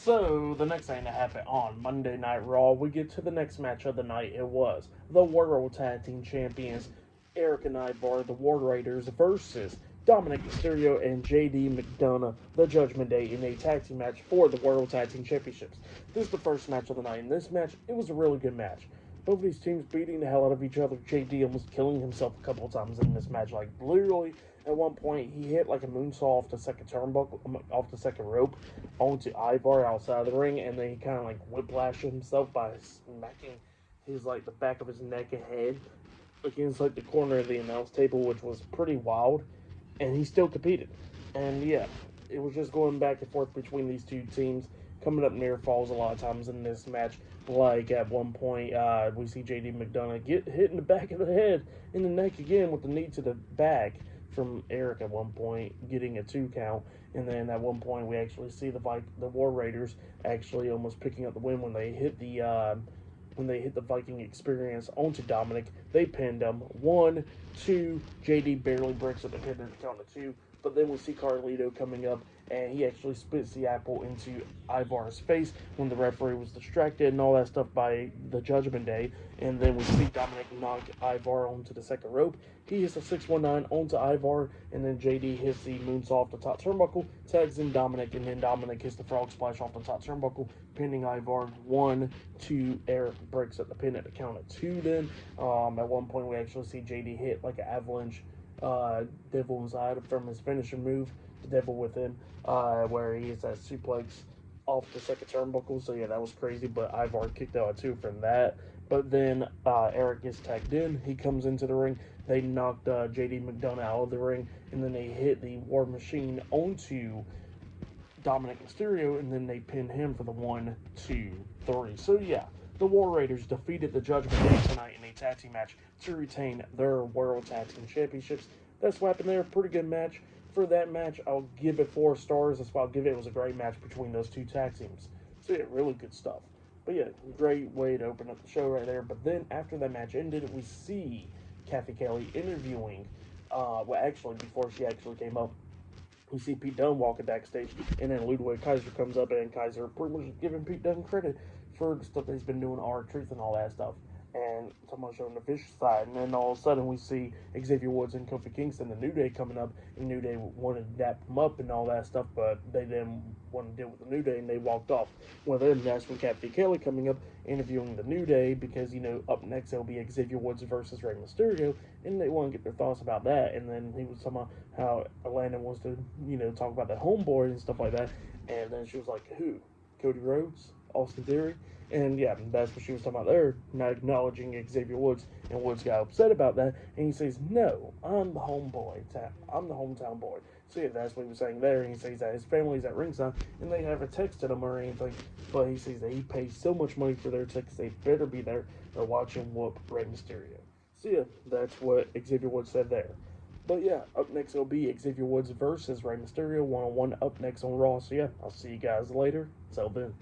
So, the next thing that happened on Monday Night Raw, we get to the next match of the night. It was the World Tag Team Champions, Erik and Ivar, the War Raiders, versus Dominik Mysterio and JD McDonagh, the Judgment Day, in a tag team match for the World Tag Team Championships. This is the first match of the night. In this match, it was a really good match. Both of these teams beating the hell out of each other. JD almost killing himself a couple of times in this match. Like, literally, at one point, he hit like a moonsault off the second turnbuckle, off the second rope, onto Ivar outside of the ring, and then he kind of like whiplashed himself by smacking his like the back of his neck and head against like the corner of the announce table, which was pretty wild. And he still competed. And yeah, it was just going back and forth between these two teams, coming up near falls a lot of times in this match. Like at one point, we see JD McDonagh get hit in the back of the head, in the neck again with the knee to the back from Erik at one point, getting a 2 count. And then at one point, we actually see the War Raiders actually almost picking up the win when they hit the Viking Experience onto Dominik. They pinned him. 1, 2. JD barely breaks up and hit the count of 2. But then we see Carlito coming up, and he actually spits the apple into Ivar's face when the referee was distracted and all that stuff by the Judgment Day. And then we see Dominik knock Ivar onto the second rope. He hits a 619 onto Ivar, and then JD hits the moonsault off the top turnbuckle, tags in Dominik, and then Dominik hits the frog splash off the top turnbuckle, pinning Ivar. 1, 2. Erik breaks up the pin at the count of 2 then. At one point, we actually see JD hit like an avalanche Devil Inside from his finishing move, the Devil Within, where he hits that suplex off the second turnbuckle. So yeah, that was crazy, but Ivar kicked out a 2 from that. But then Erik gets tagged in. He comes into the ring. They knocked JD McDonagh out of the ring, and then they hit the War Machine onto Dominik Mysterio, and then they pinned him for the 1, 2, 3. So yeah, the War Raiders defeated the Judgment Day tonight in a tag team match to retain their World Tag Team Championships. That's what happened there. Pretty good match. For that match, I'll give it 4 stars. That's what I'll give it. It was a great match between those two tag teams. So yeah, really good stuff. But yeah, great way to open up the show right there. But then after that match ended, we see Kathy Kelly interviewing, well actually before she actually came up, we see Pete Dunne walking backstage, and then Ludwig Kaiser comes up, and Kaiser pretty much giving Pete Dunne credit for the stuff that he's been doing, R-Truth and all that stuff, and talking about showing the vicious side. And then all of a sudden we see Xavier Woods and Kofi Kingston, the New Day, coming up, and New Day wanted to dap them up and all that stuff, but they didn't want to deal with the New Day, and they walked off. Well, then that's when Kathy Kelly coming up, interviewing the New Day, because, you know, up next it'll be Xavier Woods versus Rey Mysterio, and they want to get their thoughts about that. And then he was talking about how Atlanta wants to, you know, talk about the homeboy and stuff like that. And then she was like, who? Cody Rhodes? Austin Theory? And yeah, that's what she was talking about there, not acknowledging Xavier Woods. And Woods got upset about that, and he says, no, I'm the homeboy. I'm the hometown boy. So yeah, that's what he was saying there. And he says that his family's at ringside, and they haven't texted him or anything. But he says that he pays so much money for their tickets, they better be there or watch him whoop Rey Mysterio. So yeah, that's what Xavier Woods said there. But yeah, up next it'll be Xavier Woods versus Rey Mysterio 1-on-1 up next on Raw. So yeah, I'll see you guys later. Till then.